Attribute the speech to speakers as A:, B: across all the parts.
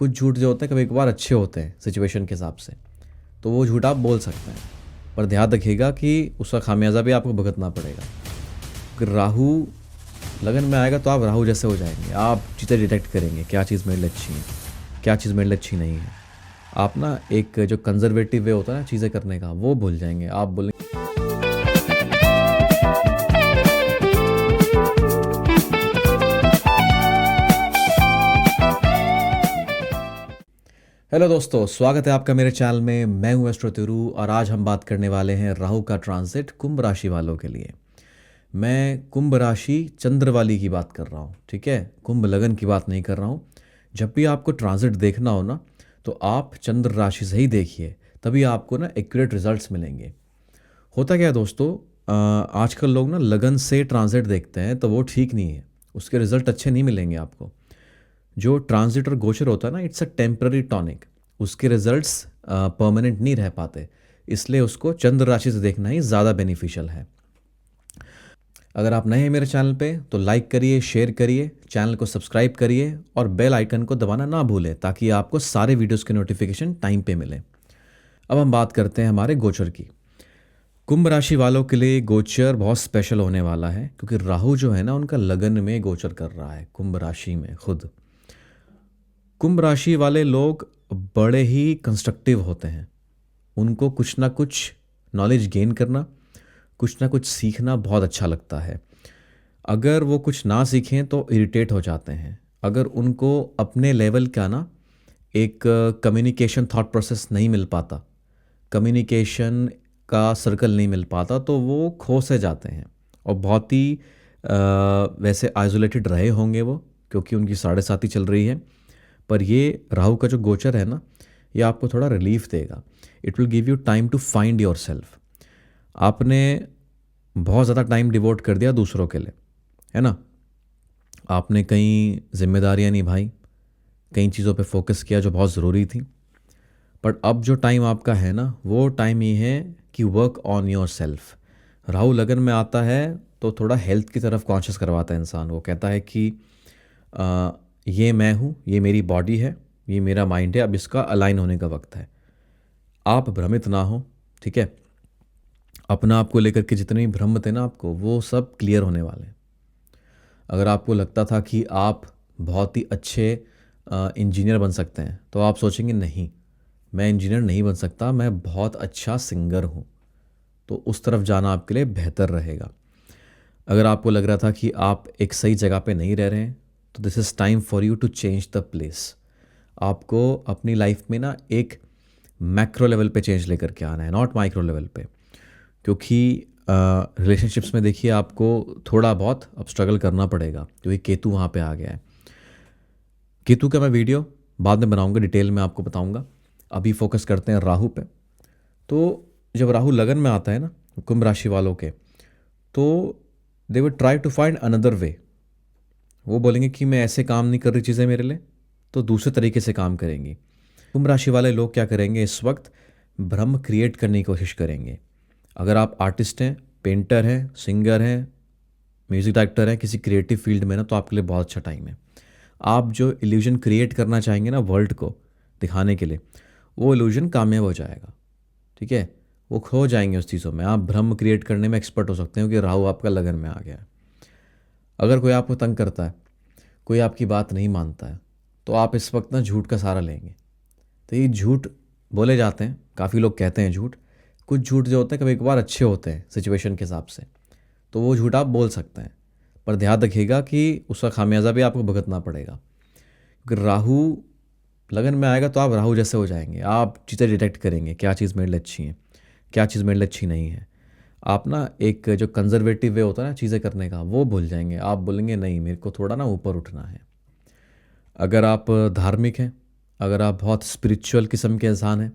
A: कुछ झूठ जो होते हैं कभी कभार अच्छे होते हैं सिचुएशन के हिसाब से, तो वो झूठ आप बोल सकते हैं, पर ध्यान रखिएगा कि उसका खामियाजा भी आपको भुगतना पड़ेगा। अगर राहु लगन में आएगा तो आप राहु जैसे हो जाएंगे। आप चीज़ें डिटेक्ट करेंगे, क्या चीज़ मेरे लिए अच्छी है, क्या चीज़ मेरे लिए अच्छी नहीं है। आप ना एक जो कंजर्वेटिव वे होता है ना चीज़ें करने का, वो भूल जाएंगे। आप बोलेंगे हेलो दोस्तों, स्वागत है आपका मेरे चैनल में। मैं हूं एस्ट्रो तिरु और आज हम बात करने वाले हैं राहु का ट्रांजिट कुंभ राशि वालों के लिए। मैं कुंभ राशि चंद्र वाली की बात कर रहा हूं, ठीक है, कुंभ लगन की बात नहीं कर रहा हूं। जब भी आपको ट्रांजिट देखना हो ना, तो आप चंद्र राशि से ही देखिए, तभी आपको ना एक्यूरेट रिजल्ट्स मिलेंगे। होता क्या है दोस्तों, आजकल लोग ना लगन से ट्रांजिट देखते हैं, तो वो ठीक नहीं है, उसके रिजल्ट अच्छे नहीं मिलेंगे आपको। जो ट्रांजिट और गोचर होता है ना, इट्स अ टेम्पररी टॉनिक, उसके रिजल्ट्स परमानेंट नहीं रह पाते, इसलिए उसको चंद्र राशि से देखना ही ज़्यादा बेनिफिशियल है। अगर आप नए हैं मेरे चैनल पे तो लाइक करिए, शेयर करिए, चैनल को सब्सक्राइब करिए और बेल आइकन को दबाना ना भूलें, ताकि आपको सारे वीडियोस के नोटिफिकेशन टाइम पे मिले। अब हम बात करते हैं हमारे गोचर की। कुंभ राशि वालों के लिए गोचर बहुत स्पेशल होने वाला है, क्योंकि राहु जो है ना उनका लगन में गोचर कर रहा है, कुंभ राशि में खुद। कुंभ राशि वाले लोग बड़े ही कंस्ट्रक्टिव होते हैं, उनको कुछ ना कुछ नॉलेज गेन करना, कुछ ना कुछ सीखना बहुत अच्छा लगता है। अगर वो कुछ ना सीखें तो इरिटेट हो जाते हैं। अगर उनको अपने लेवल का ना एक कम्युनिकेशन थॉट प्रोसेस नहीं मिल पाता, कम्युनिकेशन का सर्कल नहीं मिल पाता, तो वो खो से जाते हैं और बहुत ही वैसे आइसोलेटेड रहे होंगे वो, क्योंकि उनकी 7.5 चल रही है। पर ये राहु का जो गोचर है ना, ये आपको थोड़ा रिलीफ देगा। It will give you time to find yourself. आपने बहुत ज़्यादा टाइम डिवोट कर दिया दूसरों के लिए, है ना, आपने कई जिम्मेदारियां निभाई, कई चीज़ों पे फोकस किया जो बहुत ज़रूरी थी। बट अब जो टाइम आपका है ना, वो टाइम ये है कि work on your self. Rahu लगन में आता है तो थोड़ा हेल्थ की तरफ कॉन्शियस करवाता है इंसान को, कहता है कि ये मैं हूँ, ये मेरी बॉडी है, ये मेरा माइंड है, अब इसका अलाइन होने का वक्त है। आप भ्रमित ना हो, ठीक है। अपना आपको लेकर के जितने भी भ्रम थे ना आपको, वो सब क्लियर होने वाले हैं। अगर आपको लगता था कि आप बहुत ही अच्छे इंजीनियर बन सकते हैं, तो आप सोचेंगे नहीं, मैं इंजीनियर नहीं बन सकता, मैं बहुत अच्छा सिंगर हूँ, तो उस तरफ जाना आपके लिए बेहतर रहेगा। अगर आपको लग रहा था कि आप एक सही जगह पे नहीं रह रहे हैं, तो this is time for you to change the place. आपको अपनी लाइफ में ना एक मैक्रो लेवल पे चेंज लेकर के आना है, नॉट माइक्रो लेवल पे। क्योंकि रिलेशनशिप्स में देखिए आपको थोड़ा बहुत अब स्ट्रगल करना पड़ेगा, क्योंकि केतु वहाँ पे आ गया है। केतु का मैं वीडियो बाद में बनाऊंगा, डिटेल में आपको बताऊंगा। अभी फोकस करते हैं राहु पे। तो जब राहु लगन में आता है ना कुंभ राशि वालों के, तो they will try to find another way. वो बोलेंगे कि मैं ऐसे काम नहीं कर रही चीज़ें मेरे लिए, तो दूसरे तरीके से काम करेंगी। कुंभ राशि वाले लोग क्या करेंगे, इस वक्त भ्रम क्रिएट करने की कोशिश करेंगे। अगर आप आर्टिस्ट हैं, पेंटर हैं, सिंगर हैं, म्यूज़िक डायरेक्टर हैं, किसी क्रिएटिव फील्ड में ना, तो आपके लिए बहुत अच्छा टाइम है। आप जो इल्यूजन क्रिएट करना चाहेंगे ना वर्ल्ड को दिखाने के लिए, वो इल्यूजन कामयाब हो जाएगा, ठीक है। वो खो जाएंगे उस चीज़ों में। आप भ्रम क्रिएट करने में एक्सपर्ट हो सकते हैं, क्योंकि राहु आपका लगन में आ गया है। अगर कोई आपको तंग करता है, कोई आपकी बात नहीं मानता है, तो आप इस वक्त ना झूठ का सहारा लेंगे। तो ये झूठ बोले जाते हैं, काफ़ी लोग कहते हैं झूठ। कुछ झूठ जो होते हैं कभी कभार अच्छे होते हैं सिचुएशन के हिसाब से, तो वो झूठ आप बोल सकते हैं, पर ध्यान रखिएगा कि उसका खामियाजा भी आपको भुगतना पड़ेगा। क्योंकि राहु लगन में आएगा तो आप राहु जैसे हो जाएंगे। आप चीज़ें डिटेक्ट करेंगे, क्या चीज़ मेरे लिए अच्छी है, क्या चीज़ मेरे लिए अच्छी नहीं है। आप ना एक जो कंजर्वेटिव वे होता है ना चीज़ें करने का, वो भूल जाएंगे। आप बोलेंगे नहीं, मेरे को थोड़ा ना ऊपर उठना है। अगर आप धार्मिक हैं, अगर आप बहुत स्पिरिचुअल किस्म के इंसान हैं,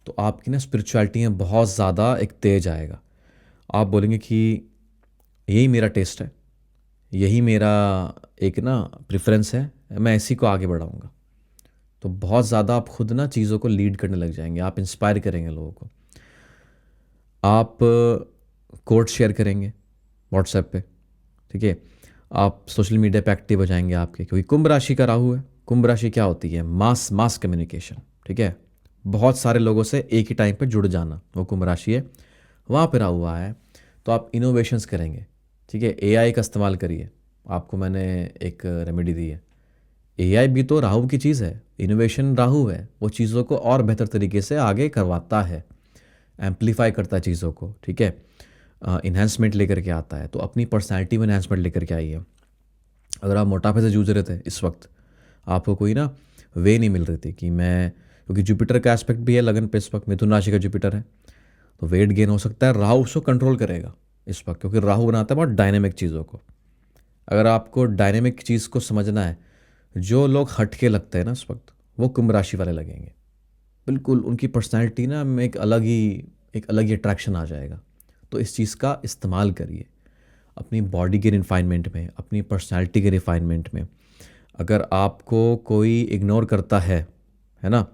A: तो आपकी ना स्पिरिचुअलिटी में बहुत ज़्यादा एक तेज आएगा। आप बोलेंगे कि यही मेरा टेस्ट है, यही मेरा एक ना प्रेफरेंस है, मैं इसी को आगे बढ़ाऊँगा। तो बहुत ज़्यादा आप खुद ना चीज़ों को लीड करने लग जाएंगे, आप इंस्पायर करेंगे लोगों को। आप कोट शेयर करेंगे व्हाट्सएप पे, ठीक है। आप सोशल मीडिया पे एक्टिव हो जाएंगे आपके, क्योंकि कुंभ राशि का राहु है, कुंभ राशि क्या होती है? मास कम्युनिकेशन, ठीक है। बहुत सारे लोगों से एक ही टाइम पे जुड़ जाना, वो कुंभ राशि है। वहाँ पे राहु हुआ है तो आप इनोवेशंस करेंगे, ठीक है। एआई का इस्तेमाल करिए, आपको मैंने एक रेमेडी दी है। एआई भी तो राहु की चीज़ है, इनोवेशन राहु है, वो चीज़ों को और बेहतर तरीके से आगे करवाता है, एम्पलीफाई करता है चीज़ों को, ठीक है। इन्हेंसमेंट लेकर के आता है, तो अपनी पर्सनैलिटी में इन्हेंसमेंट लेकर के आइए। अगर आप मोटापे से जूझ रहे थे इस वक्त, आपको कोई ना वे नहीं मिल रही थी कि मैं, क्योंकि जुपिटर का एस्पेक्ट भी है लगन पे इस वक्त, मिथुन राशि का जुपिटर है, तो वेट गेन हो सकता है। राहु उसको कंट्रोल करेगा इस वक्त, क्योंकि राहु बनाता है बहुत डायनेमिक चीज़ों को। अगर आपको डायनेमिक चीज़ को समझना है, जो लोग हटके लगते हैं ना इस वक्त, वो कुंभ राशि वाले लगेंगे। बिल्कुल उनकी पर्सनैलिटी ना में एक अलग ही अट्रैक्शन आ जाएगा। तो इस चीज़ का इस्तेमाल करिए अपनी बॉडी के रिफाइनमेंट में, अपनी पर्सनैलिटी के रिफाइनमेंट में। अगर आपको कोई इग्नोर करता है ना,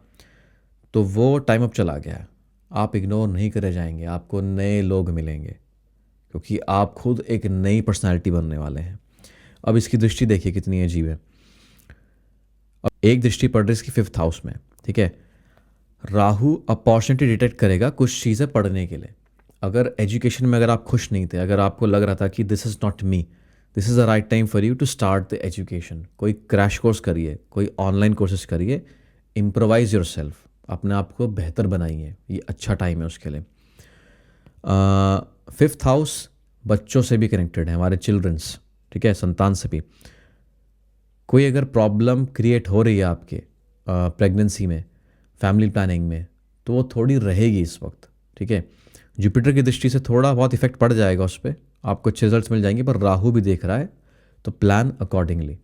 A: तो वो टाइम अब चला गया है। आप इग्नोर नहीं करे जाएंगे, आपको नए लोग मिलेंगे, क्योंकि आप खुद एक नई पर्सनैलिटी बनने वाले हैं। अब इसकी दृष्टि देखिए कितनी अजीब है। अब एक दृष्टि पड़ रही है इसकी 5th हाउस में, ठीक है। राहु अपॉर्चुनिटी डिटेक्ट करेगा कुछ चीज़ें पढ़ने के लिए। अगर एजुकेशन में अगर आप खुश नहीं थे, अगर आपको लग रहा था कि this is not me, this is the right time for you to start the education, कोई क्रैश कोर्स करिए, कोई ऑनलाइन कोर्सेज करिए, इम्प्रोवाइज योर सेल्फ, अपने आप को बेहतर बनाइए, ये अच्छा टाइम है उसके लिए। 5th हाउस बच्चों से भी कनेक्टेड है, हमारे चिल्ड्रंस, ठीक है, संतान से भी। कोई अगर प्रॉब्लम क्रिएट हो रही है आपके प्रेगनेंसी में, फैमिली प्लानिंग में, तो वो थोड़ी रहेगी इस वक्त, ठीक है। जुपिटर की दृष्टि से थोड़ा बहुत इफेक्ट पड़ जाएगा उस पर, आपको अच्छे रिजल्ट्स मिल जाएंगे, पर राहु भी देख रहा है, तो प्लान अकॉर्डिंगली।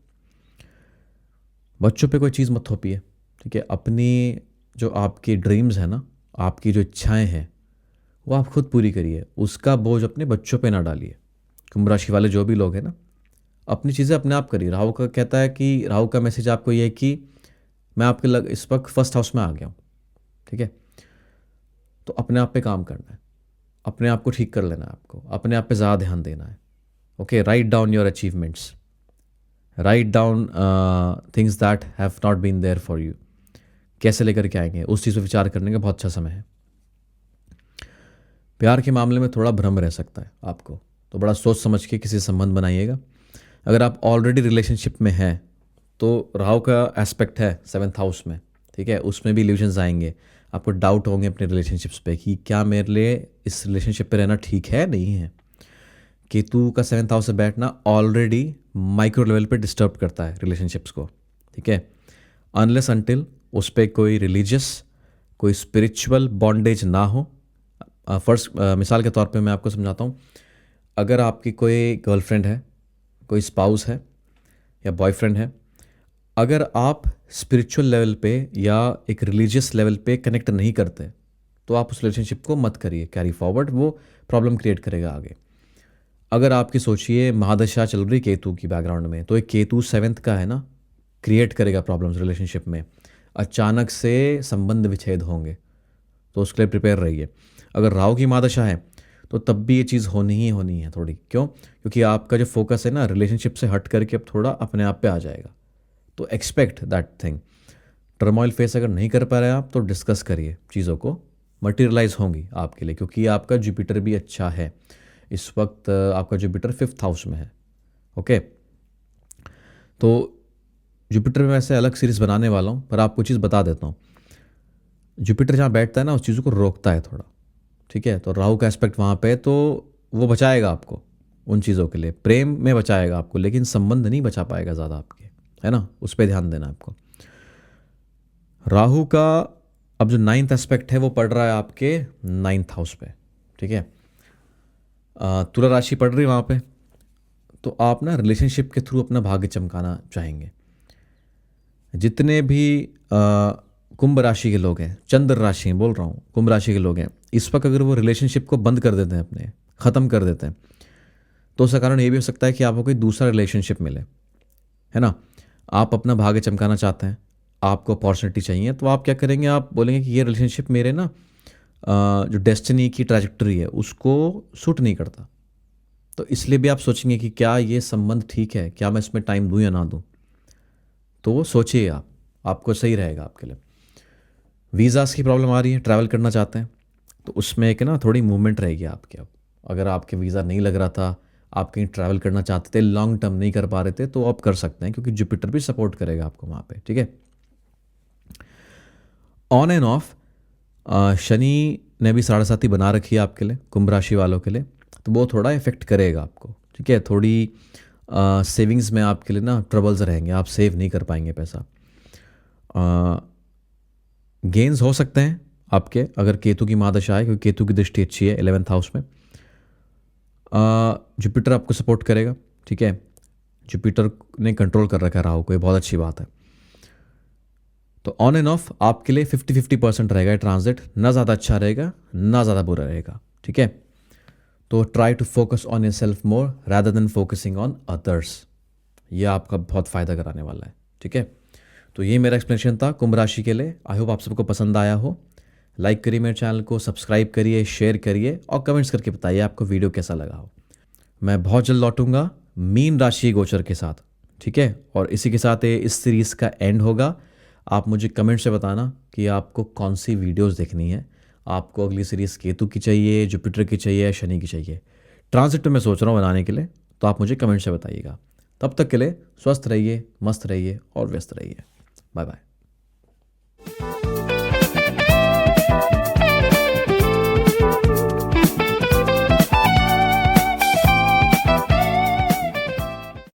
A: बच्चों पे कोई चीज़ मत थोपिए, ठीक है। अपनी जो आपकी ड्रीम्स है ना, आपकी जो इच्छाएं हैं, वो आप खुद पूरी करिए, उसका बोझ अपने बच्चों पे ना डालिए। कुंभ राशि वाले जो भी लोग हैं ना, अपनी चीज़ें अपने आप करिए। राहु का कहता है कि, राहु का मैसेज आपको ये है कि मैं आपके इस वक्त 1st हाउस में आ गया हूँ, ठीक है। तो अपने आप पे काम करना है, अपने आप को ठीक कर लेना है, आपको अपने आप पे ज़्यादा ध्यान देना है। Okay, write down your achievements, write down things that have not been there for you. कैसे लेकर के आएंगे, उस चीज़ पर विचार करने का बहुत अच्छा समय है। प्यार के मामले में थोड़ा भ्रम रह सकता है आपको, तो बड़ा सोच समझ के किसी संबंध बनाइएगा। अगर आप ऑलरेडी रिलेशनशिप में हैं, तो राहु का एस्पेक्ट है 7th हाउस में, ठीक है, उसमें भी इल्यूजन्स आएंगे। आपको डाउट होंगे अपने रिलेशनशिप्स पे कि क्या मेरे लिए इस रिलेशनशिप पे रहना ठीक है, नहीं है। केतु का 7th हाउस से बैठना ऑलरेडी माइक्रो लेवल पे डिस्टर्ब करता है रिलेशनशिप्स को, ठीक है। अनलेस अनटिल उस पर कोई रिलीजियस, कोई स्पिरिचुअल बॉन्डेज ना हो। फर्स्ट मिसाल के तौर पे मैं आपको समझाता हूँ। अगर आपकी कोई गर्लफ्रेंड है, कोई स्पाउस है या बॉयफ्रेंड है, अगर आप स्पिरिचुअल लेवल पे या एक रिलीजियस लेवल पे कनेक्ट नहीं करते, तो आप उस रिलेशनशिप को मत करिए कैरी फॉरवर्ड, वो प्रॉब्लम क्रिएट करेगा आगे। अगर आपकी सोचिए महादशा चल रही केतु की बैकग्राउंड में, तो एक केतु 7th का है ना, क्रिएट करेगा प्रॉब्लम्स रिलेशनशिप में, अचानक से संबंध विच्छेद होंगे, तो उसके लिए प्रिपेयर रहिए। अगर राहु की महादशा है, तो तब भी ये चीज़ होनी ही होनी है थोड़ी। क्यों? क्योंकि आपका जो फोकस है ना रिलेशनशिप से हट करके अब थोड़ा अपने आप पे आ जाएगा, तो expect that thing. Turmoil face अगर नहीं कर पा रहे हैं आप, तो डिस्कस करिए, चीज़ों को मटेरियलाइज होंगी आपके लिए, क्योंकि आपका जुपिटर भी अच्छा है इस वक्त। आपका जुपिटर 5th हाउस में है, ओके। तो जुपिटर में वैसे अलग सीरीज़ बनाने वाला हूँ, पर आपको चीज़ बता देता हूँ। जुपिटर जहाँ बैठता है ना, उस चीज़ों को रोकता है थोड़ा, ठीक है। तो राहु का एस्पेक्ट वहाँ पे, तो वो बचाएगा आपको उन चीज़ों के लिए, प्रेम में बचाएगा आपको, लेकिन संबंध नहीं बचा पाएगा ज़्यादा आपके, है ना, उस पर ध्यान देना आपको। राहु का अब जो 9th एस्पेक्ट है, वो पड़ रहा है आपके 9th हाउस पे, ठीक है। तुला राशि पड़ रही है वहाँ पे, तो आप ना रिलेशनशिप के थ्रू अपना भाग्य चमकाना चाहेंगे। जितने भी कुंभ राशि के लोग हैं, चंद्र राशि बोल रहा हूँ, कुंभ राशि के लोग हैं, इस वक्त अगर वो रिलेशनशिप को बंद कर देते हैं, अपने ख़त्म कर देते हैं, तो उसका कारण ये भी हो सकता है कि आपको कोई दूसरा रिलेशनशिप मिले, है ना। आप अपना भाग्य चमकाना चाहते हैं, आपको अपॉर्चुनिटी चाहिए, तो आप क्या करेंगे, आप बोलेंगे कि ये रिलेशनशिप मेरे ना जो डेस्टिनी की ट्रैजेक्टरी है उसको सूट नहीं करता। तो इसलिए भी आप सोचेंगे कि क्या ये संबंध ठीक है, क्या मैं इसमें टाइम दूँ या ना दूँ। तो वो सोचिए आप, आपको सही रहेगा आपके लिए। वीज़ास की प्रॉब्लम आ रही है, ट्रैवल करना चाहते हैं, तो उसमें एक ना थोड़ी मूवमेंट रहेगी आपकी। अब अगर आपके वीज़ा नहीं लग रहा था, आप कहीं ट्रैवल करना चाहते थे, लॉन्ग टर्म नहीं कर पा रहे थे, तो आप कर सकते हैं क्योंकि जुपिटर भी सपोर्ट करेगा आपको वहाँ पे, ठीक है। ऑन एंड ऑफ शनि ने भी 7.5 बना रखी है आपके लिए, कुंभ राशि वालों के लिए, तो वो थोड़ा इफेक्ट करेगा आपको, ठीक है। थोड़ी सेविंग्स में आपके लिए ना ट्रबल्स रहेंगे, आप सेव नहीं कर पाएंगे पैसा। गेन्स हो सकते हैं आपके अगर केतु की महादशा है, क्योंकि केतु की दृष्टि अच्छी है 11th हाउस में। जुपिटर आपको सपोर्ट करेगा, ठीक है। जुपिटर ने कंट्रोल कर रखा है राहु को, ये बहुत अच्छी बात है। तो ऑन एंड ऑफ आपके लिए 50-50% रहेगा ये ट्रांजिट, ना ज़्यादा अच्छा रहेगा ना ज़्यादा बुरा रहेगा, ठीक है। तो try to focus on yourself more rather than focusing on others, ये आपका बहुत फ़ायदा कराने वाला है, ठीक है। तो ये मेरा एक्सप्लेनेशन था कुंभ राशि के लिए। आई होप आप सबको पसंद आया हो। लाइक करिए मेरे चैनल को, सब्सक्राइब करिए, शेयर करिए और कमेंट्स करके बताइए आपको वीडियो कैसा लगा हो। मैं बहुत जल्द लौटूंगा मीन राशि गोचर के साथ, ठीक है। और इसी के साथ इस सीरीज़ का एंड होगा। आप मुझे कमेंट से बताना कि आपको कौन सी वीडियोस देखनी है। आपको अगली सीरीज़ केतु की चाहिए, जुपिटर की चाहिए, शनि की चाहिए। ट्रांजिट में मैं सोच रहा हूँ बनाने के लिए, तो आप मुझे कमेंट से बताइएगा। तब तक के लिए स्वस्थ रहिए, मस्त रहिए और व्यस्त रहिए। Bye bye.